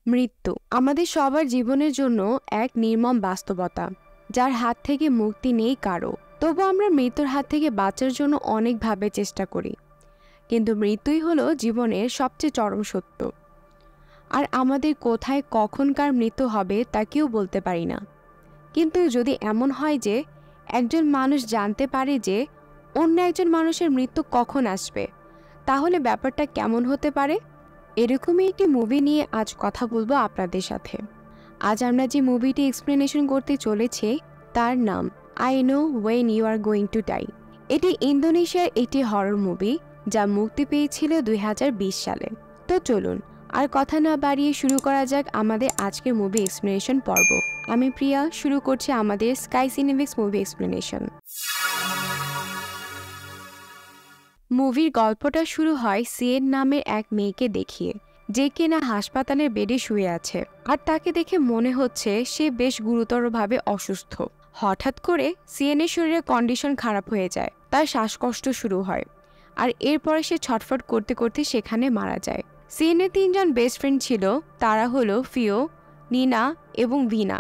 মৃত্যু আমাদের সবার জীবনের জন্য এক নির্মম বাস্তবতা, যার হাত থেকে মুক্তি নেই কারো। তবু আমরা মৃত্যুর হাত থেকে বাঁচার জন্য অনেকভাবে চেষ্টা করি, কিন্তু মৃত্যুই হলো জীবনের সবচেয়ে চরম সত্য। আর আমাদের কোথায় কখনকার মৃত্যু হবে তা কেউ বলতে পারি না। কিন্তু যদি এমন হয় যে একজন মানুষ জানতে পারে যে অন্য একজন মানুষের মৃত্যু কখন আসবে, তাহলে ব্যাপারটা কেমন হতে পারে? এরকমই একটি মুভি নিয়ে আজ কথা বলবো আপনাদের সাথে। আজ আমরা যে মুভিটি এক্সপ্লেনেশন করতে চলেছি তার নাম I know when you are going to die. এটি ইন্দোনেশিয়ার একটি হরর মুভি যা মুক্তি পেয়েছিল 2020 সালে। তো চলুন আর কথা না বাড়িয়ে শুরু করা যাক আমাদের আজকের মুভি এক্সপ্লেনেশন পর্ব। আমি প্রিয়া, শুরু করছি আমাদের স্কাই সিনেমিক্স মুভি এক্সপ্লেনেশন। মুভির গল্পটা শুরু হয় সিয়েন নামের এক মেয়েকে দেখিয়ে, যে কিনা হাসপাতালের বেডে শুয়ে আছে। আর তাকে দেখে মনে হচ্ছে সে বেশ গুরুতরভাবে অসুস্থ। হঠাৎ করে সিয়েনের শরীরের কন্ডিশন খারাপ হয়ে যায়, তার শ্বাসকষ্ট শুরু হয়, আর এরপরে সে ছটফট করতে করতে সেখানে মারা যায়। সিয়েনের 3জন বেস্ট ফ্রেন্ড ছিল, তারা হলো ফিও, নিনা এবং ভিনা।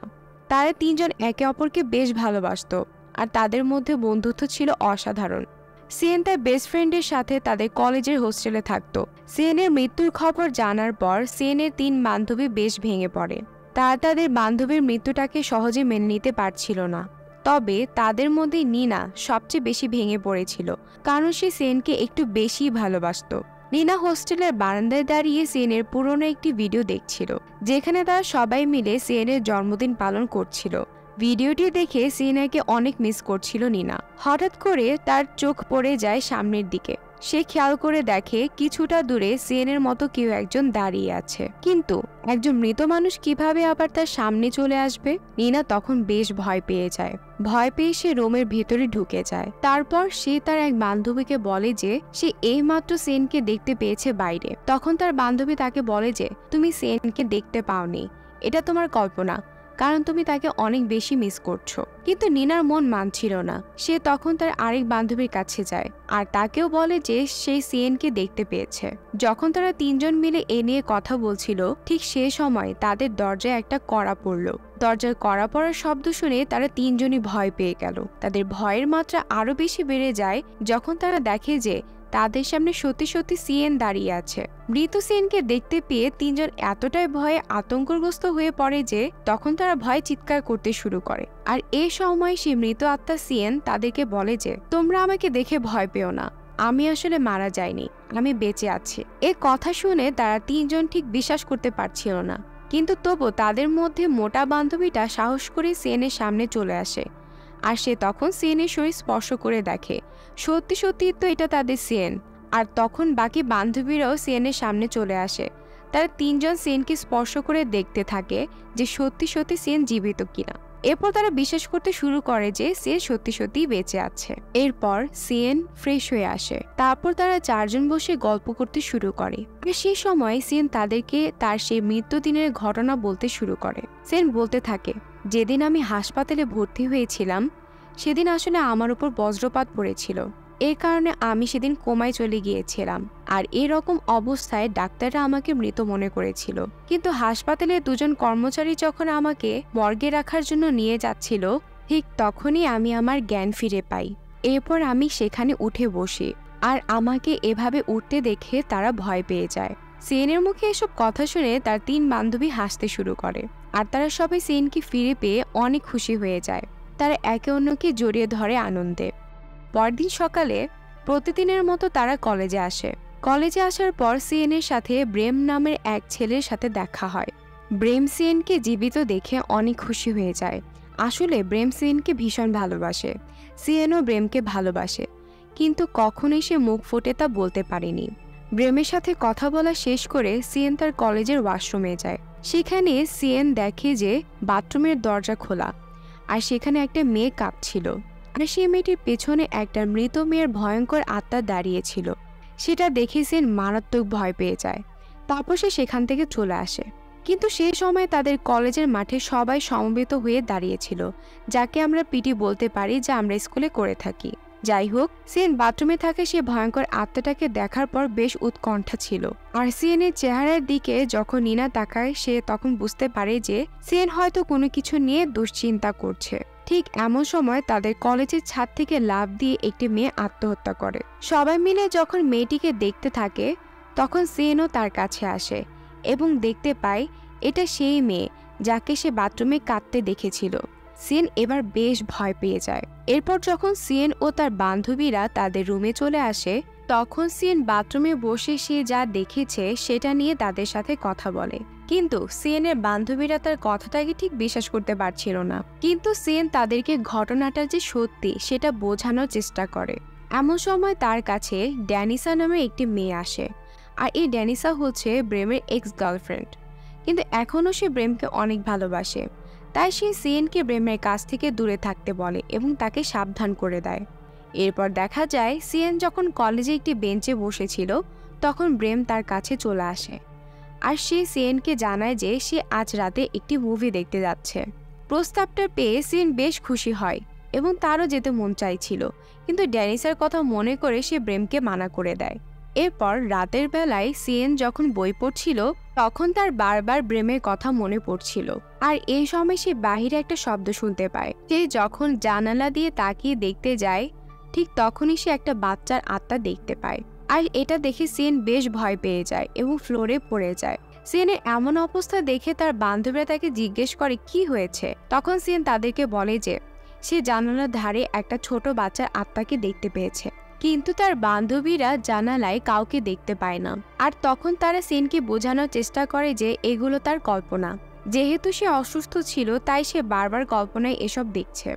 তারা 3জন একে অপরকে বেশ ভালোবাসত, আর তাদের মধ্যে বন্ধুত্ব ছিল অসাধারণ। সিয়েন তার বেস্ট ফ্রেন্ডের সাথে তাদের কলেজের হোস্টেলে থাকত। সিয়েনের মৃত্যুর খবর জানার পর সিয়েনের 3 বান্ধবী বেশ ভেঙে পড়ে। তারা তাদের বান্ধবীর মৃত্যুটাকে সহজে মেনে নিতে পারছিল না। তবে তাদের মধ্যে নিনা সবচেয়ে বেশি ভেঙে পড়েছিল, কারণ সে সিয়েনকে একটু বেশি ভালোবাসত। নিনা হোস্টেলের বারান্দায় দাঁড়িয়ে সিয়েনের পুরনো একটি ভিডিও দেখছিল, যেখানে তারা সবাই মিলে সিয়েনের জন্মদিন পালন করছিল। ভিডিওটি দেখে সিয়েনাকে অনেক মিস করছিল নিনা। হঠাৎ করে তার চোখ পড়ে যায় সামনের দিকে। সে খেয়াল করে দেখে কিছুটা দূরে সিয়েনের মতো কেউ একজন দাঁড়িয়ে আছে, কিন্তু একজন মৃত মানুষ কিভাবে আবার তার সামনে চলে আসবে? নিনা তখন বেশ ভয় পেয়ে যায়। ভয় পেয়ে সে রুমের ভেতরে ঢুকে যায়। তারপর সে তার এক বান্ধবীকে বলে যে সে এইমাত্র সিয়েনকে দেখতে পেয়েছে বাইরে। তখন তার বান্ধবী তাকে বলে যে তুমি সিয়েনকে দেখতে পাওনি, এটা তোমার কল্পনা, কারণ তুমি তাকে অনেক বেশি মিস করছো। কিন্তু নিনার মন মানছিল না। সে তখন তার আরেক বান্ধবীর কাছে যায় আর তাকেও বলে যে সে সিয়েনকে দেখতে পেয়েছে। যখন তারা 3জন মিলে এ নিয়ে কথা বলছিল, ঠিক সে সময় তাদের দরজায় একটা কড়া পড়ল। দরজার কড়া পড়ার শব্দ শুনে তারা 3জনই ভয় পেয়ে গেল। তাদের ভয়ের মাত্রা আরো বেশি বেড়ে যায় যখন তারা দেখে যে তাদের সামনে সত্যি সত্যি সিয়েন দাঁড়িয়ে আছে। মৃত সিয়েনকে দেখতে পেয়ে 3জন এতটাই ভয়ে আতঙ্কগ্রস্ত হয়ে পড়ে যে তখন তারা ভয়ে চিৎকার করতে শুরু করে। আর এই সময় সে মৃত আত্মা সিয়েন তাদেরকে বলে যে তোমরা আমাকে দেখে ভয় পেও না, আমি আসলে মারা যাইনি, আমি বেঁচে আছি। এ কথা শুনে তারা 3জন ঠিক বিশ্বাস করতে পারছিল না, কিন্তু তবু তাদের মধ্যে মোটা বান্ধবীটা সাহস করে সিয়েনের সামনে চলে আসে। আর সে তখন সিয়েনের শরীর স্পর্শ করে দেখে সত্যি সত্যি তো এটা তাদের সিয়েন। আর তখন বাকি বান্ধবীরাও সিয়েনের সামনে চলে আসে। তারা 3জন সিয়েনকে স্পর্শ করে দেখতে থাকে যে সত্যি সত্যি সিয়েন জীবিত কিনা। এরপর তারা বিশ্বাস করতে শুরু করে যে সিয়েন সত্যি সত্যিই বেঁচে আছে। এরপর সিয়েন ফ্রেশ হয়ে আসে। তারপর তারা 4জন বসে গল্প করতে শুরু করে। আর সেই সময় সিয়েন তাদেরকে তার সেই মৃত্যুদিনের ঘটনা বলতে শুরু করে। সিয়েন বলতে থাকে, যেদিন আমি হাসপাতালে ভর্তি হয়েছিলাম সেদিন আসলে আমার উপর বজ্রপাত পড়েছিল। এর কারণে আমি সেদিন কোমায় চলে গিয়েছিলাম। আর এরকম অবস্থায় ডাক্তাররা আমাকে মৃত মনে করেছিল। কিন্তু হাসপাতালে 2জন কর্মচারী যখন আমাকে মর্গে রাখার জন্য নিয়ে যাচ্ছিল, ঠিক তখনই আমি আমার জ্ঞান ফিরে পাই। এরপর আমি সেখানে উঠে বসি, আর আমাকে এভাবে উঠতে দেখে তারা ভয় পেয়ে যায়। সিয়েনের মুখে এসব কথা শুনে তার 3 বান্ধবী হাসতে শুরু করে, আর তারা সবাই সিয়েনকে ফিরে পেয়ে অনেক খুশি হয়ে যায়। তারা একে অন্যকে জড়িয়ে ধরে আনন্দে। পরদিন সকালে প্রতিদিনের মতো তারা কলেজে আসে। কলেজে আসার পর সিয়েনের সাথে ব্রেম নামের এক ছেলের সাথে দেখা হয়। ব্রেম সিয়েনকে জীবিত দেখে অনেক খুশি হয়ে যায়। আসলে ব্রেম সিয়েনকে ভীষণ ভালোবাসে। সিয়েনও ব্রেমকে ভালোবাসে, কিন্তু কখনোই সে মুখ ফুটে তা বলতে পারেনি। ব্রেমের সাথে কথা বলা শেষ করে সিয়েন তার কলেজের ওয়াশরুমে যায়। সেখানে সিয়েন দেখে যে বাথরুমের দরজা খোলা, আর সেখানে একটা মেয়ে কাঁদছিল। আর সেই মেয়েটির পেছনে একটা মৃত মেয়ের ভয়ঙ্কর আত্মা দাঁড়িয়েছিল। সেটা দেখে সিয়েন মারাত্মক ভয় পেয়ে যায়। তারপর সে সেখান থেকে চলে আসে। কিন্তু সেই সময় তাদের কলেজের মাঠে সবাই সমবেত হয়ে দাঁড়িয়েছিল, যাকে আমরা পিটি বলতে পারি, যা আমরা স্কুলে করে থাকি। যাই হোক, সিএন বাথরুমে থাকা সে ভয়ঙ্কর আত্মাটাকে দেখার পর বেশ উৎকণ্ঠা ছিল। আর সিএনের চেহারার দিকে যখন নিনা তাকায় সে তখন বুঝতে পারে যে সিএন হয়তো কোনো কিছু নিয়ে দুশ্চিন্তা করছে। ঠিক এমন সময় তাদের কলেজের ছাদ থেকে লাফ দিয়ে একটি মেয়ে আত্মহত্যা করে। সবাই মিলে যখন মেয়েটিকে দেখতে থাকে তখন সিএনও তার কাছে আসে এবং দেখতে পায় এটা সেই মেয়ে যাকে সে বাথরুমে কাঁদতে দেখেছিল। সিএন এবার বেশ ভয় পেয়ে যায়। এরপর যখন সিএন ও তার বান্ধবীরা তাদের রুমে চলে আসে তখন সিএন বাথরুমে বসে সে যা দেখেছে সেটা নিয়ে তাদের সাথে কথা বলে। কিন্তু সিএনের বান্ধবীরা তার কথাটাকে ঠিক বিশ্বাস করতে পারছিল না। কিন্তু সিএন তাদেরকে ঘটনাটা যে সত্যি সেটা বোঝানোর চেষ্টা করে। এমন সময় তার কাছে ড্যানিসা নামে একটি মেয়ে আসে। আর এই ড্যানিসা হচ্ছে ব্রেমের এক্স গার্লফ্রেন্ড, কিন্তু এখনও সে ব্রেমকে অনেক ভালোবাসে। তাই সে সিএনকে ব্রেমের কাছ থেকে দূরে থাকতে বলে এবং তাকে সাবধান করে দেয়। এরপর দেখা যায় সিএন যখন কলেজে একটি বেঞ্চে বসেছিল তখন ব্রেম তার কাছে চলে আসে আর সে সিএনকে জানায় যে সে আজ রাতে একটি মুভি দেখতে যাচ্ছে। প্রস্তাবটা পেয়ে সিএন বেশ খুশি হয় এবং তারও যেতে মন চাইছিল, কিন্তু ড্যানিসার কথা মনে করে সে ব্রেমকে মানা করে দেয়। এরপর রাতের বেলায় সিএন যখন বই পড়ছিল তখন তার বারবার ব্রেমের কথা মনে পড়ছিল। আর এই সময় সে বাহিরে একটা শব্দ শুনতে পায়। সে যখন জানালা দিয়ে তাকিয়ে দেখতে যায় ঠিক তখনই সে একটা বাচ্চার আত্মা দেখতে পায়। আর এটা দেখে সিএন বেশ ভয় পেয়ে যায় এবং ফ্লোরে পড়ে যায়। সিএনের এমন অবস্থা দেখে তার বান্ধবীরা তাকে জিজ্ঞেস করে কি হয়েছে। তখন সিএন তাদেরকে বলে যে সে জানালার ধারে একটা ছোট বাচ্চার আত্মাকে দেখতে পেয়েছে, কিন্তু তার বান্ধবীরা জানালায় কাউকে দেখতে পায় না। আর তখন তারা সিএনকে বোঝানোর চেষ্টা করে যে এগুলো তার কল্পনা। যেহেতু সে অসুস্থ ছিল তাই সে বারবার কল্পনায় এসব দেখছে।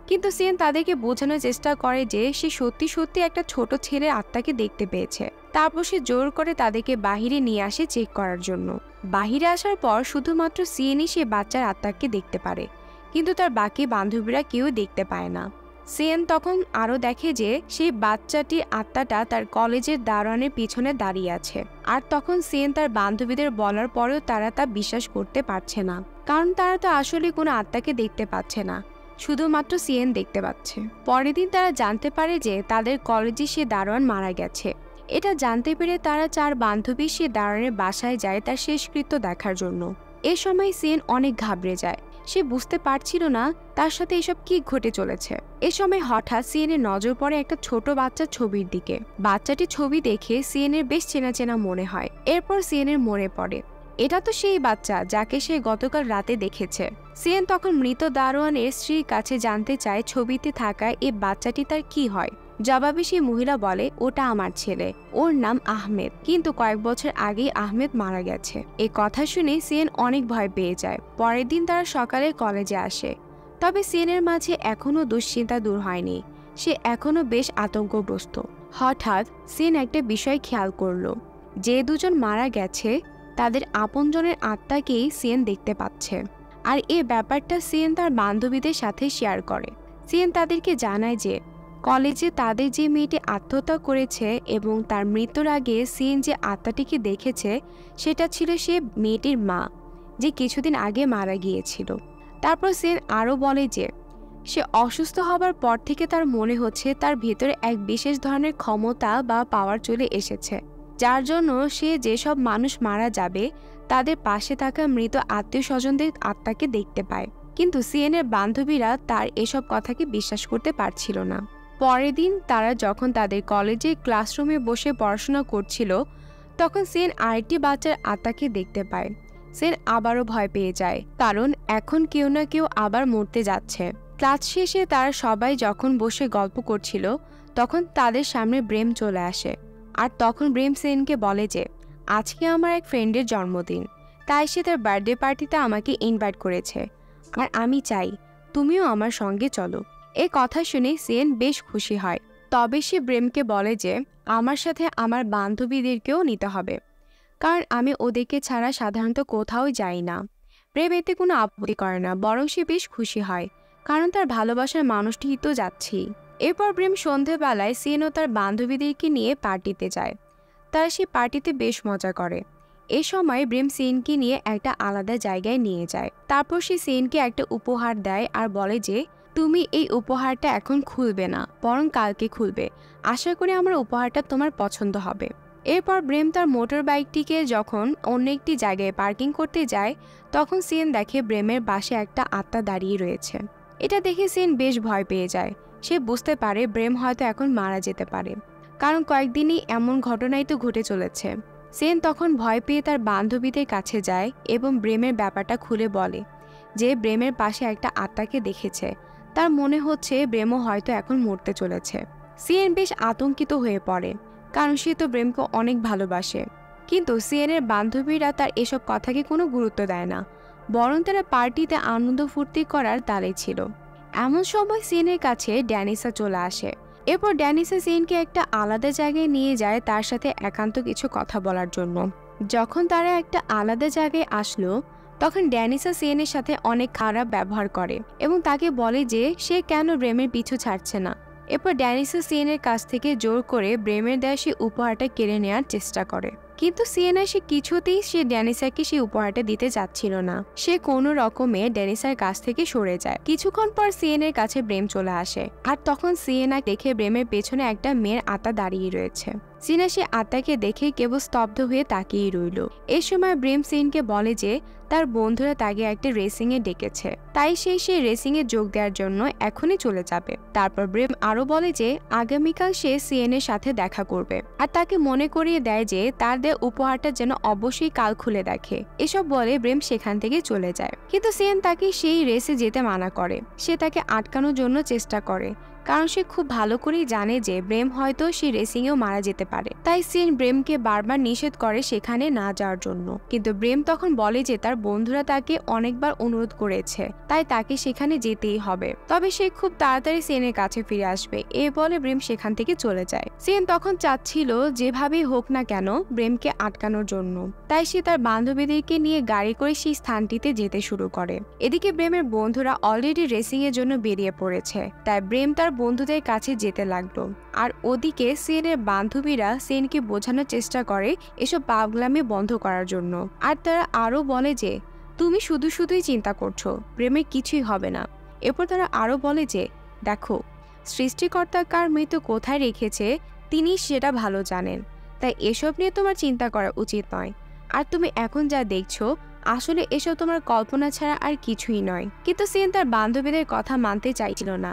কিন্তু সিএন তাদেরকে বোঝানোর চেষ্টা করে যে সে সত্যি সত্যি একটা ছোট ছেলের আত্মাকে দেখতে পেয়েছে। তারপর সে জোর করে তাদেরকে বাহিরে নিয়ে আসে চেক করার জন্য। বাহিরে আসার পর শুধুমাত্র সিএনই সে বাচ্চার আত্মাকে দেখতে পারে, কিন্তু তার বাকি বান্ধবীরা কেউ দেখতে পায় না। সিএন তখন আরও দেখে যে সেই বাচ্চাটির আত্মাটা তার কলেজের দারোয়ানের পিছনে দাঁড়িয়ে আছে। আর তখন সিএন তার বান্ধবীদের বলার পরেও তারা তা বিশ্বাস করতে পারছে না, কারণ তারা তো আসলে কোনো আত্মাকে দেখতে পাচ্ছে না, শুধুমাত্র সিএন দেখতে পাচ্ছে। পরের দিন তারা জানতে পারে যে তাদের কলেজে সে দারোয়ান মারা গেছে। এটা জানতে পেরে তারা 4 বান্ধবী সে দারোয়ানের বাসায় যায় তার শেষকৃত্য দেখার জন্য। এ সময় সিএন অনেক ঘাবড়ে যায়। সে বুঝতে পারছিল না তার সাথে এসব কি ঘটে চলেছে। এ সময় হঠাৎ সিএনের নজর পড়ে একটা ছোট বাচ্চার ছবির দিকে। বাচ্চাটির ছবি দেখে সিএনের বেশ চেনা চেনা মনে হয়। এরপর সিএনের মনে পড়ে এটা তো সেই বাচ্চা যাকে সে গতকাল রাতে দেখেছে। সিএন তখন মৃত দারোয়ানের স্ত্রীর কাছে জানতে চায় ছবিতে থাকা এই বাচ্চাটি তার কি হয়। জবাবে সেই মহিলা বলে ওটা আমার ছেলে, ওর নাম আহমেদ, কিন্তু কয়েক বছর আগেই আহমেদ মারা গেছে। এই কথা শুনে সিএন অনেক ভয় পেয়ে যায়। পরের দিন তারা সকালে কলেজে আসে, তবে সিএনের মাঝে এখনো দুশ্চিন্তা দূর হয়নি। সে এখনো বেশ আতঙ্কগ্রস্ত। হঠাৎ সিএন একটা বিষয় খেয়াল করলো, যে দুজন মারা গেছে তাদের আপনজনের আত্মাকেই সিএন দেখতে পাচ্ছে। আর এই ব্যাপারটা সিএন তার বান্ধবীদের সাথে শেয়ার করে। সিএন তাদেরকে জানায় যে কলেজে তাদের যে মেয়েটি আত্মহত্যা করেছে এবং তার মৃত্যুর আগে সিএন যে আত্মাটিকে দেখেছে সেটা ছিল সে মেয়েটির মা, যে কিছুদিন আগে মারা গিয়েছিল। তারপর সিএন আরও বলে যে সে অসুস্থ হবার পর থেকে তার মনে হচ্ছে তার ভেতরে এক বিশেষ ধরনের ক্ষমতা বা পাওয়ার চলে এসেছে, যার জন্য সে যেসব মানুষ মারা যাবে তাদের পাশে থাকা মৃত আত্মীয় স্বজনদের আত্মাকে দেখতে পায়। কিন্তু সিএনের বান্ধবীরা তার এসব কথাকে বিশ্বাস করতে পারছিল না। পরের দিন তারা যখন তাদের কলেজে ক্লাসরুমে বসে পড়াশোনা করছিল তখন সিএন আরেকটি বাচ্চার আত্মাকে দেখতে পায়। সিএন আবারও ভয় পেয়ে যায়, কারণ এখন কেউ না কেউ আবার মরতে যাচ্ছে। ক্লাস শেষে তারা সবাই যখন বসে গল্প করছিল তখন তাদের সামনে ব্রেম চলে আসে। আর তখন ব্রেম সিএনকে বলে যে আজকে আমার এক ফ্রেন্ডের জন্মদিন, তাই সে তার বার্থডে পার্টিতে আমাকে ইনভাইট করেছে, আর আমি চাই তুমিও আমার সঙ্গে চলো। এই কথা শুনে সিএন বেশ খুশি হয়। তবে সে ব্রেমকে বলে যে আমার সাথে আমার বান্ধবীদেরকেও নিতে হবে, কারণ আমি ওদেরকে ছাড়া সাধারণত কোথাও যাই না। ব্রেম এতে কোনো আপত্তি করে না, বরং সে বেশ খুশি হয়, কারণ তার ভালোবাসার মানুষটি তো যাচ্ছেই। এরপর ব্রেম সন্ধেবেলায় সিএন ও তার বান্ধবীদেরকে নিয়ে পার্টিতে যায়। তারা সেই পার্টিতে বেশ মজা করে। এ সময় ব্রেম সিএনকে নিয়ে একটা আলাদা জায়গায় নিয়ে যায়। তারপর সে সিএনকে একটা উপহার দেয় আর বলে যে তুমি এই উপহারটা এখন খুলবে না, বরং কালকে খুলবে। আশা করি আমার উপহারটা তোমার পছন্দ হবে। এরপর ব্রেম তার মোটর বাইকটিকে যখন অন্য একটি জায়গায় পার্কিং করতে যায়, তখন সিয়েন দেখে ব্রেমের পাশে একটা আত্মা দাঁড়িয়ে রয়েছে। এটা দেখে সিয়েন বেশ ভয় পেয়ে যায়। সে বুঝতে পারে ব্রেম হয়তো এখন মারা যেতে পারে, কারণ কয়েকদিনই এমন ঘটনাই তো ঘটে চলেছে। সিয়েন তখন ভয় পেয়ে তার বান্ধবীদের কাছে যায় এবং ব্রেমের ব্যাপারটা খুলে বলে যে ব্রেমের পাশে একটা আত্মাকে দেখেছে। তার মনে হচ্ছে ব্রেমও হয়তো এখন মরতে চলেছে। সিয়েন বেশ আতঙ্কিত হয়ে পড়ে, কারণ সে তো ব্রেমকে অনেক ভালোবাসে। কিন্তু সিয়েনের বান্ধবীরা তার এসব কথাকে কোনো গুরুত্ব দেয় না, বরং তারা পার্টিতে আনন্দ ফুর্তি করার তালে ছিল। এমন সময় সিয়েনের কাছে ড্যানিসা চলে আসে। এরপর ড্যানিসা সিয়েনকে একটা আলাদা জায়গায় নিয়ে যায় তার সাথে একান্ত কিছু কথা বলার জন্য। যখন তারা একটা আলাদা জায়গায় আসলো, তখন ড্যানিসা সিয়েনের সাথে অনেক খারাপ ব্যবহার করে এবং তাকে বলে যে সে কেন ব্রেমের পিছু ছাড়ছে না। এরপর ড্যানিসা সিয়েনের কাছ থেকে জোর করে ব্রেমের দেওয়া সেই উপহারটা কেড়ে নেওয়ার চেষ্টা করে, কিন্তু সিয়েনা সে কিছুতেই সে ড্যানিসাকে সেই উপহারটা দিতে যাচ্ছিল না। সে কোনো রকমে ড্যানিসার কাছ থেকে সরে যায়। কিছুক্ষণ পর সিয়েনের কাছে ব্রেম চলে আসে, আর তখন সিয়েনা দেখে ব্রেমের পেছনে একটা মেয়ের আত্মা দাঁড়িয়ে রয়েছে। সিয়েনা সে আত্মাকে দেখে কেবল স্তব্ধ হয়ে তাকিয়ে রইল। এই সময় ব্রেম সিয়েনকে বলে যে তার বন্ধুরা তাকে একটা রেসিং এ ডেকেছে, তাই সেই রেসিং এ যোগ দেওয়ার জন্য এখনই চলে যাবে। তারপর ব্রেম আরো বলে যে আগামীকাল সে সিয়েনের সাথে দেখা করবে, আর তাকে মনে করিয়ে দেয় যে তার দেওয়া উপহারটা যেন অবশ্যই কাল খুলে দেখে। এসব বলে ব্রেম সেখান থেকে চলে যায়, কিন্তু সিয়েন তাকে সেই রেসে যেতে মানা করে। সে তাকে আটকানোর জন্য চেষ্টা করে, কারণ সে খুব ভালো করেই জানে যে ব্রেম হয়তো সেই রেসিংয়েও মারা যেতে পারে। তাই সিয়েন ব্রেমকে বারবার নিষেধ করে সেখানে না যাওয়ার জন্য, কিন্তু ব্রেম তখন বলে যে তার বন্ধুরা তাকে অনেকবার অনুরোধ করেছে, তাই তাকে সেখানে যেতেই হবে। তবে সে খুব তাড়াতাড়ি সিয়েনের কাছে ফিরে আসবে, এ বলে ব্রেম সেখান থেকে চলে যায়। সিয়েন তখন চাচ্ছিল যেভাবেই হোক না কেন ব্রেমকে আটকানোর জন্য, তাই সে তার বান্ধবীদেরকে নিয়ে গাড়ি করে সেই স্থানটিতে যেতে শুরু করে। এদিকে ব্রেমের বন্ধুরা অলরেডি রেসিং এর জন্য বেরিয়ে পড়েছে, তাই ব্রেম তার বন্ধুদের কাছে যেতে লাগলো। আর ওদিকে সিয়েনের বান্ধবীরা সিয়েনকে বোঝানোর চেষ্টা করে এসব পাগলামি বন্ধ করার জন্য, আর তারা আরো বলে যে তুমি শুধুই চিন্তা করছো, ব্রেমের কিছুই হবে না। এরপর তারা আরো বলে যে দেখো, সৃষ্টিকর্তা কার মৃত্যু কোথায় রেখেছে তিনি সেটা ভালো জানেন, তাই এসব নিয়ে তোমার চিন্তা করা উচিত নয়। আর তুমি এখন যা দেখছো আসলে এসব তোমার কল্পনা ছাড়া আর কিছুই নয়। কিন্তু সিয়েন তার বান্ধবীদের কথা মানতে চাইছিল না।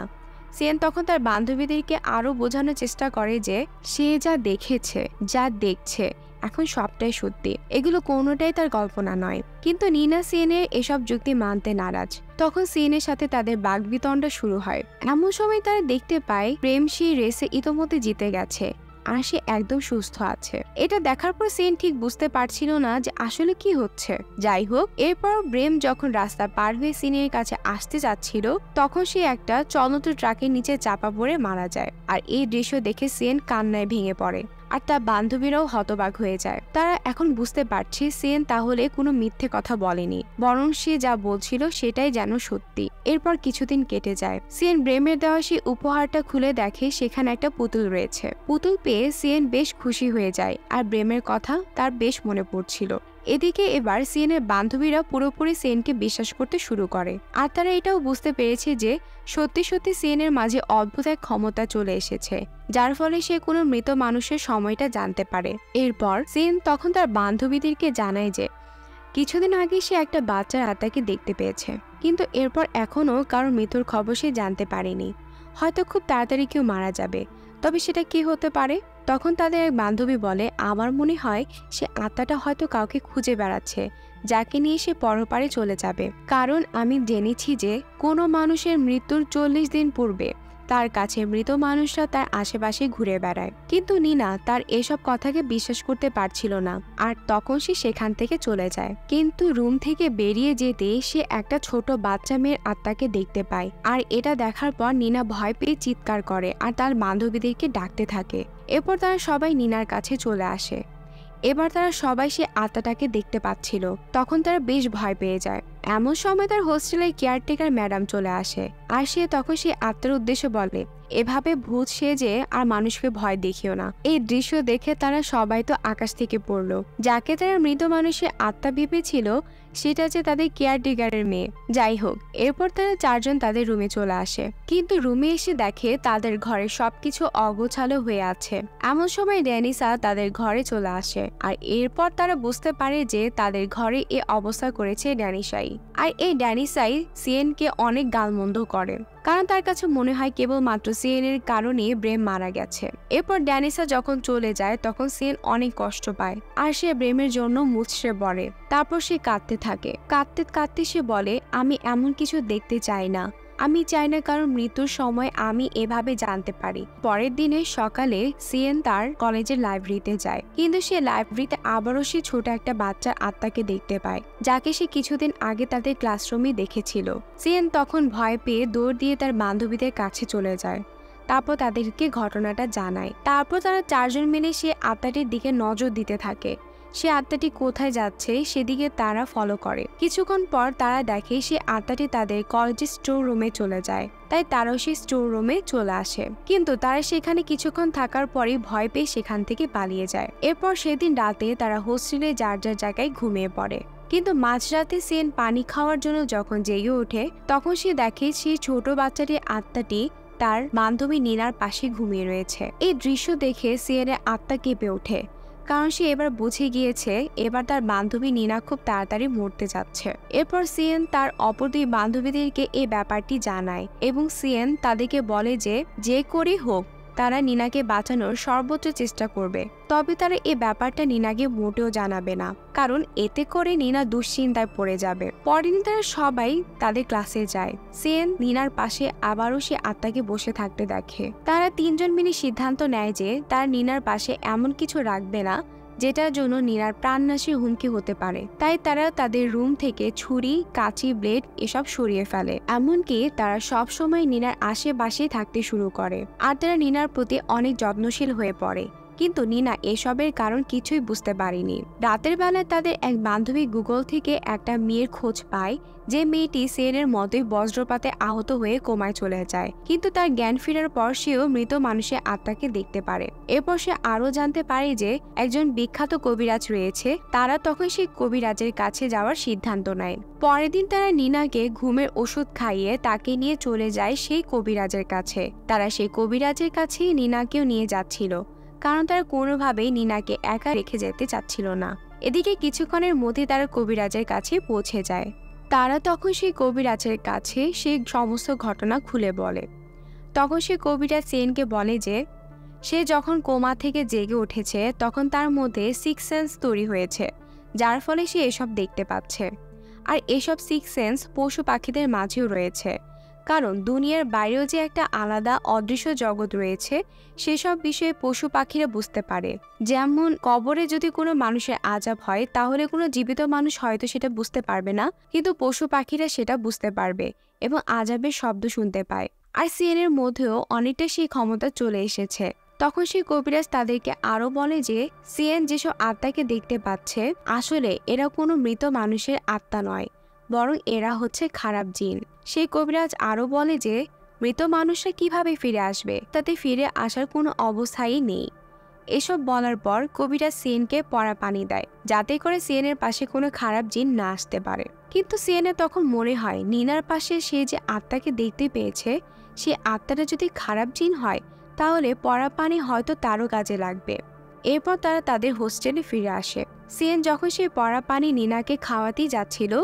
সিয়েন তখন তার বান্ধবীদেরকে আরো বোঝানোর চেষ্টা করে যে সে যা দেখেছে, যা দেখছে এখন সবটাই সত্যি, এগুলো কোনোটাই তার কল্পনা নয়। কিন্তু নিনা সিয়েনের এসব যুক্তি মানতে নারাজ। তখন সিয়েনের সাথে তাদের বাগবিতণ্ড শুরু হয়। এমন সময় তারা দেখতে পায় প্রেম সেই রেসে ইতোমধ্যে জিতে গেছে, আর সে একদম সুস্থ আছে। এটা দেখার পর সিয়েন ঠিক বুঝতে পারছিল না যে আসলে কি হচ্ছে। যাই হোক, এরপর ব্রেম যখন রাস্তা পার হয়ে সিয়েনের কাছে আসতে যাচ্ছিল, তখন সে একটা চলন্ত ট্রাকের নিচে চাপা পড়ে মারা যায়। আর এই দৃশ্য দেখে সিয়েন কান্নায় ভেঙে পড়ে, আর তার বান্ধবীরাও হতবাক হয়ে যায়। তারা এখন বুঝতে পারছে সিয়েন তাহলে কোনো মিথ্যে কথা বলেনি, বরং সে যা বলছিল সেটাই যেন সত্যি। এরপর কিছুদিন কেটে যায়। সিয়েন ব্রেমের দেওয়া সেই উপহারটা খুলে দেখে সেখানে একটা পুতুল রয়েছে। পুতুল পেয়ে সিয়েন বেশ খুশি হয়ে যায়, আর ব্রেমের কথা তার বেশ মনে পড়ছিল। এদিকে এবার সিয়েনের বান্ধবীরা পুরোপুরি সিয়েনকে বিশ্বাস করতে শুরু করে, আর তারা এটাও বুঝতে পেরেছে যে সত্যি সিয়েনের মাঝে অদ্ভুত এক ক্ষমতা চলে এসেছে, যার ফলে সে কোনো মৃত মানুষের সময়টা জানতে পারে। এরপর সিয়েন তখন তার বান্ধবীদেরকে জানায় যে কিছুদিন আগে সে একটা বাচ্চার আত্মাকে দেখতে পেয়েছে, কিন্তু এরপর এখনো কারোর মৃত্যুর খবর সে জানতে পারেনি। হয়তো খুব তাড়াতাড়ি কেউ মারা যাবে, তবে সেটা কি হতে পারে? তখন তাদের এক বান্ধবী বলে আমার মনে হয় সে আত্মাটা হয়তো কাউকে খুঁজে বেড়াচ্ছে, যাকে নিয়ে সে পরপারে চলে যাবে। কারণ আমি জেনেছি যে কোনো মানুষের মৃত্যুর 40 দিন পূর্বে তার কাছে মৃত মানুষরা তার আশেপাশে ঘুরে বেড়ায়। কিন্তু নিনা তার এসব কথাকে বিশ্বাস করতে পারছিল না, আর তখন সে সেখান থেকে চলে যায়। কিন্তু রুম থেকে বেরিয়ে যেতে সে একটা ছোট বাচ্চা মেয়ের আত্মাকে দেখতে পায়, আর এটা দেখার পর নিনা ভয় পেয়ে চিৎকার করে আর তার বান্ধবীদেরকে ডাকতে থাকে। এরপর তারা সবাই নিনার কাছে চলে আসে। এবার তারা সবাই সে আত্মাটাকে দেখতে পাচ্ছিল। তখন তারা বেশ ভয় পেয়ে যায়। এমন সময় তার হোস্টেলের কেয়ারটেকার ম্যাডাম চলে আসে, আর সে তখন সেই আত্মার উদ্দেশ্যে বলে এভাবে ভূত সেজে আর মানুষকে ভয় দেখিও না। এই দৃশ্য দেখে তারা সবাই তো আকাশ থেকে পড়লো। যাকে তারা মৃত মানুষের আত্মা ভেবেছিল সেটা যে তাদের কেয়ারটেকারের মেয়ে। যাই হোক, এরপর তারা চারজন তাদের রুমে চলে আসে, কিন্তু রুমে এসে দেখে তাদের ঘরে সবকিছু অগোছালো হয়ে আছে। এমন সময় ড্যানিসা তাদের ঘরে চলে আসে, আর এরপর তারা বুঝতে পারে যে তাদের ঘরে এ অবস্থা করেছে ড্যানিসাই। আর এই ড্যানিসাই সিয়েনকে অনেক গালমন্দ করে, কারণ তার কাছে মনে হয় কেবলমাত্র সিয়েনের কারণে ব্রেম মারা গেছে। এরপর ড্যানিসা যখন চলে যায় তখন সিয়েন অনেক কষ্ট পায়, আর সে ব্রেমের জন্য মুচড়ে পড়ে। তারপর সে কাঁদতে থাকে। কাঁদতে কাঁদতে সে বলে, আমি এমন কিছু দেখতে চাই না, আমি চাই না কারণ মৃত্যুর সময় আমি এভাবে জানতে পারি। পরের দিনে সকালে সিয়েন তার কলেজের লাইব্রেরিতে যায়, কিন্তু সে লাইব্রেরিতে আবারও সে ছোট একটা বাচ্চার আত্মাকে দেখতে পায়, যাকে সে কিছুদিন আগে তাদের ক্লাসরুমে দেখেছিল। সিয়েন তখন ভয় পেয়ে দৌড় দিয়ে তার বান্ধবীদের কাছে চলে যায়। তারপর তাদেরকে ঘটনাটা জানায়। তারপর তারা চারজন মিলে সে আত্মাটির দিকে নজর দিতে থাকে। সে আত্মাটি কোথায় যাচ্ছে সেদিকে তারা ফলো করে। কিছুক্ষণ পর তারা দেখে সে আত্মাটি তাদের কলেজের স্টোর রুমে চলে যায়, তাই তারাও সেই স্টোর রুমে চলে আসে। কিন্তু তারা সেখানে কিছুক্ষণ থাকার পরই ভয় পেয়ে সেখান থেকে পালিয়ে যায়। এরপর সেদিন রাতে তারা হোস্টেলে যার যার জায়গায় ঘুমিয়ে পড়ে। কিন্তু মাঝরাতে সিয়েন পানি খাওয়ার জন্য যখন জেগে ওঠে তখন সে দেখে সেই ছোট বাচ্চাটির আত্মাটি তার বান্ধবী নিনার পাশে ঘুমিয়ে রয়েছে। এই দৃশ্য দেখে সিয়েনের আত্মা কেঁপে ওঠে, কারণ সে এবার বুঝে গিয়েছে এবার তার বান্ধবী নিনা খুব তাড়াতাড়ি মরতে যাচ্ছে। এরপর সিয়েন তার অপর দুই বান্ধবীদেরকে এই ব্যাপারটি জানায়, এবং সিয়েন তাদেরকে বলে যে যে করে হোক তারা নিনাকে বাঁচানোর সর্বোচ্চ চেষ্টা করবে, তবে তারা এই ব্যাপারটা নিনাকে মোটেও জানাবে না, কারণ এতে করে নিনা দুশ্চিন্তায় পড়ে যাবে। পরের দিন তারা সবাই তাদের ক্লাসে যায়। সিয়েন নিনার পাশে আবারও সে আত্মাকে বসে থাকতে দেখে। তারা তিনজন মিলে সিদ্ধান্ত নেয় যে তারা নিনার পাশে এমন কিছু রাখবে না যেটার জন্য নিনার প্রাণনাশী হুমকি হতে পারে। তাই তারা তাদের রুম থেকে ছুরি, কাঁচি, ব্লেড এসব সরিয়ে ফেলে। এমনকি তারা সবসময় নিনার আশেপাশে থাকতে শুরু করে, আর তারা নিনার প্রতি অনেক যত্নশীল হয়ে পড়ে। কিন্তু নিনা এসবের কারণ কিছুই বুঝতে পারেনি। রাতের বেলায় তাদের এক বান্ধবী গুগল থেকে একটা মেয়ের খোঁজ পায়, যে মেয়েটি সিয়েনের মতোই বজ্রপাতে আহত হয়ে কোমায় চলে যায়, কিন্তু তার জ্ঞান ফেরার পর সেও মৃত মানুষের আত্মাকে দেখতে পারে। এরপর সে আরও জানতে পারে যে একজন বিখ্যাত কবিরাজ রয়েছে। তারা তখন সেই কবিরাজের কাছে যাওয়ার সিদ্ধান্ত নেয়। পরের দিন তারা নিনাকে ঘুমের ওষুধ খাইয়ে তাকে নিয়ে চলে যায় সেই কবিরাজের কাছে। তারা সেই কবিরাজের কাছেই নিনাকেও নিয়ে যাচ্ছিল, কারণ তারা কোনোভাবেই নিনাকে একা রেখে যেতে চাচ্ছিল না। এদিকে কিছুক্ষণের মধ্যে তারা কবিরাজের কাছে পৌঁছে যায়। তারা তখন সেই কবিরাজের কাছে সেই সমস্ত ঘটনা খুলে বলে। তখন সে কবিরাজ সিয়েনকে বলে যে সে যখন কোমা থেকে জেগে উঠেছে তখন তার মধ্যে সিক্স সেন্স তৈরি হয়েছে, যার ফলে সে এসব দেখতে পাচ্ছে। আর এসব সিক্স সেন্স পশু পাখিদের মাঝেও রয়েছে, কারণ দুনিয়ার বাইরেও যে একটা আলাদা অদৃশ্য জগৎ রয়েছে সেসব বিষয়ে পশু পাখিরা বুঝতে পারে। যেমন কবরে যদি কোনো মানুষের আযাব হয় তাহলে কোনো জীবিত মানুষ হয়তো সেটা বুঝতে পারবে না, কিন্তু পশু পাখিরা সেটা বুঝতে পারবে এবং আযাবের শব্দ শুনতে পায়। আর সিয়েনের মধ্যেও অনেকটা সেই ক্ষমতা চলে এসেছে। তখন সেই কবিরাজ তাদেরকে আরো বলে যে সিয়েন যেসব আত্মাকে দেখতে পাচ্ছে আসলে এরা কোনো মৃত মানুষের আত্মা নয়, বরং এরা হচ্ছে খারাপ জিন। সেই কবিরাজ আরো বলে যে মৃত মানুষরা কিভাবে ফিরে আসবে, তাতে ফিরে আসার কোনো অবস্থাই নেই। এসব বলার পর কবিরাজ সিয়েনকে পড়া পানি দেয়, যাতে করে সিয়েনের পাশে কোনো খারাপ জিন না আসতে পারে। কিন্তু সিয়েনের তখন মনে হয় নিনার পাশে সে যে আত্মাকে দেখতে পেয়েছে সে আত্মাটা যদি খারাপ জিন হয় তাহলে পড়া পানি হয়তো তারও কাজে লাগবে। এরপর তারা তাদের হোস্টেলে ফিরে আসে। সিয়েন যখন সেই পড়া পানি নিনাকে খাওয়াতেই যাচ্ছিল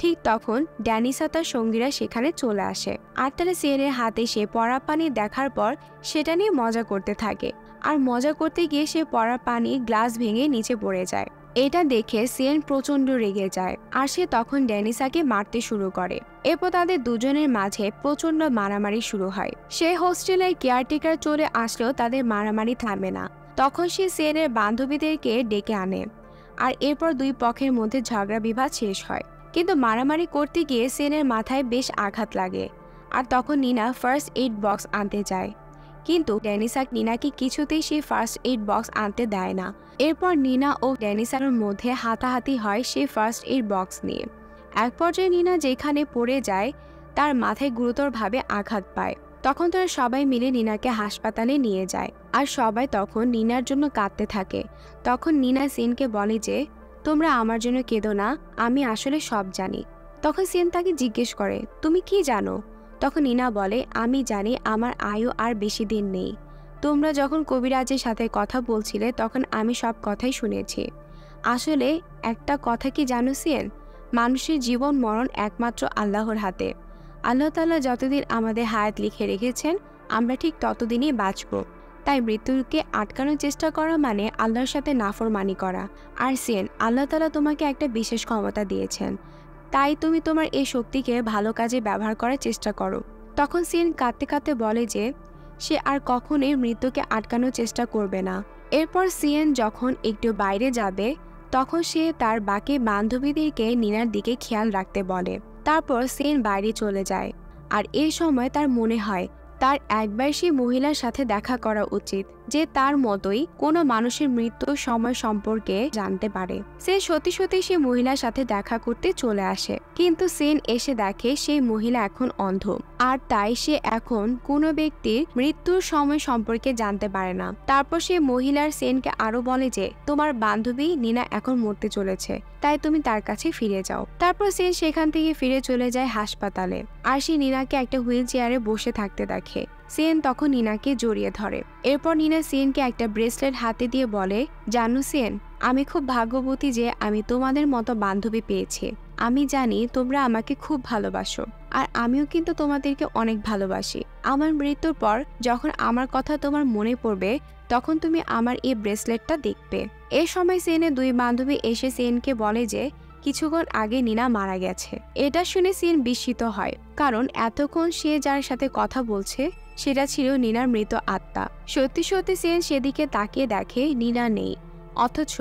ঠিক তখন ড্যানিসা তার সঙ্গীরা সেখানে চলে আসে, আর তারা সিয়েনের হাতে সে পড়া পানি দেখার পর সেটা নিয়ে মজা করতে থাকে। আর মজা করতে গিয়ে সে পড়া পানি গ্লাস ভেঙে নিচে পড়ে যায়। এটা দেখে সিয়েন প্রচন্ড রেগে যায়, আর সে তখন ড্যানিসাকে মারতে শুরু করে। এরপর তাদের দুজনের মাঝে প্রচন্ড মারামারি শুরু হয়। সে হোস্টেলের কেয়ারটেকার চলে আসলেও তাদের মারামারি থামে না। তখন সে সিয়েনের বান্ধবীদেরকে ডেকে আনে, আর এরপর দুই পক্ষের মধ্যে ঝগড়া বিবাদ শেষ হয়। কিন্তু মারামারি করতে গিয়ে সিয়েনের মাথায় বেশ আঘাত লাগে, আর তখন নিনা ফার্স্ট এইড বক্স আনতে যায়, কিন্তু ড্যানিসা নিনাকে কিছুতেই সেই ফার্স্ট এইড বক্স আনতে দেয় না। এরপর নিনা ও ড্যানিসার মধ্যে হাতাহাতি হয় সেই ফার্স্ট এইড বক্স নিয়ে। এক পর্যায়ে নিনা যেখানে পড়ে যায় তার মাথায় গুরুতরভাবে আঘাত পায়। তখন তারা সবাই মিলে নিনাকে হাসপাতালে নিয়ে যায়, আর সবাই তখন নিনার জন্য কাঁদতে থাকে। তখন নিনা সিনকে বলে যে তোমরা আমার জন্য কেঁদো না, আমি আসলে সব জানি। তখন সিয়েন তাকে জিজ্ঞেস করে, তুমি কি জানো? তখন নিনা বলে, আমি জানি আমার আয়ু আর বেশি দিন নেই। তোমরা যখন কবিরাজের সাথে কথা বলছিলে তখন আমি সব কথাই শুনেছি। আসলে একটা কথা কি জানো সিয়েন, মানুষের জীবন মরণ একমাত্র আল্লাহর হাতে। আল্লাহ তাআলা যতদিন আমাদের হায়াত লিখে রেখেছেন আমরা ঠিক ততদিনই বাঁচব। তাই মৃত্যুকে আটকানোর চেষ্টা করা মানে আল্লাহর সাথে নাফরমানি করা। আর সিয়েন, আল্লাহ তাআলা তোমাকে একটা বিশেষ ক্ষমতা দিয়েছেন, তাই তুমি তোমার এই শক্তিকে ভালো কাজে ব্যবহার করার চেষ্টা করো। তখন সিয়েন কাঁদতে কাঁদতে বলে যে সে আর কখনোই মৃত্যুকে আটকানোর চেষ্টা করবে না। এরপর সিয়েন যখন একটু বাইরে যাবে তখন সে তার বাকি বান্ধবীদেরকে নিনার দিকে খেয়াল রাখতে বলে। তারপর সিয়েন বাইরে চলে যায়। আর এই সময় তার মনে হয় তার একবার সেই মহিলার সাথে দেখা করা উচিত, যে তার মতোই কোনো মানুষের মৃত্যুর সময় সম্পর্কে জানতে পারে। সে সত্যি সত্যি সেই মহিলার সাথে দেখা করতে চলে আসে, কিন্তু সিয়েন এসে দেখে সেই মহিলা এখন অন্ধ, আর তাই সে এখন কোনো ব্যক্তির মৃত্যুর সময় সম্পর্কে জানতে পারে না। তারপর সে মহিলার সিয়েনকে আরো বলে যে তোমার বান্ধবী নিনা এখন মরতে চলেছে, তাই তুমি তার কাছে ফিরে যাও। তারপর সিয়েন সেখান থেকে ফিরে চলে যায় হাসপাতালে, আর সে নিনাকে একটা হুইল চেয়ারে বসে থাকতে দেখে। সিয়েন তখন নিনাকে জড়িয়ে ধরে। এরপর নিনা সিয়েনকে একটা ব্রেসলেট হাতে দিয়ে বলে, জানো সিয়েন, আমি খুব ভাগ্যবতী যে আমি তোমাদের মতো বান্ধবী পেয়েছি। আমি জানি তোমরা আমাকে খুব ভালোবাসো, আর আমিও কিন্তু তোমাদেরকে অনেক ভালোবাসি। আমার মৃত্যুর পর যখন আমার কথা তোমার মনে পড়বে তখন তুমি আমার এই ব্রেসলেটটা দেখবে। এই সময় সিয়েনের দুই বান্ধবী এসে সিয়েনকে বলে যে কিছুক্ষণ আগে নিনা মারা গেছে। এটা শুনে সিয়েন বিস্মিত হয়, কারণ এতক্ষণ সে যার সাথে কথা বলছে সেটা ছিল নিনার মৃত আত্মা। সত্যি সত্যি সিয়েন সেদিকে তাকিয়ে দেখে নিনা নেই, অথচ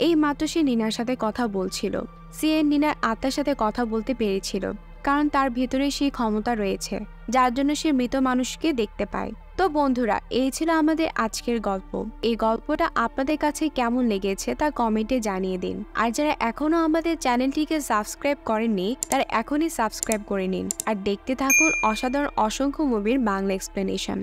এই মাত্র সে নিনার সাথে কথা বলছিল। সিয়েন নিনার আত্মার সাথে কথা বলতে পেরেছিল, কারণ তার ভিতরে সেই ক্ষমতা রয়েছে যার জন্য সে মৃত মানুষকে দেখতে পায়। তো বন্ধুরা, এই ছিল আমাদের আজকের গল্প। এই গল্পটা আপনাদের কাছে কেমন লেগেছে তা কমেন্টে জানিয়ে দিন। আর যারা এখনো আমাদের চ্যানেলটিকে সাবস্ক্রাইব করেননি তারা এখনই সাবস্ক্রাইব করে নিন, আর দেখতে থাকুন অসাধারণ অসংখ্য মুভির বাংলা এক্সপ্লেনেশন।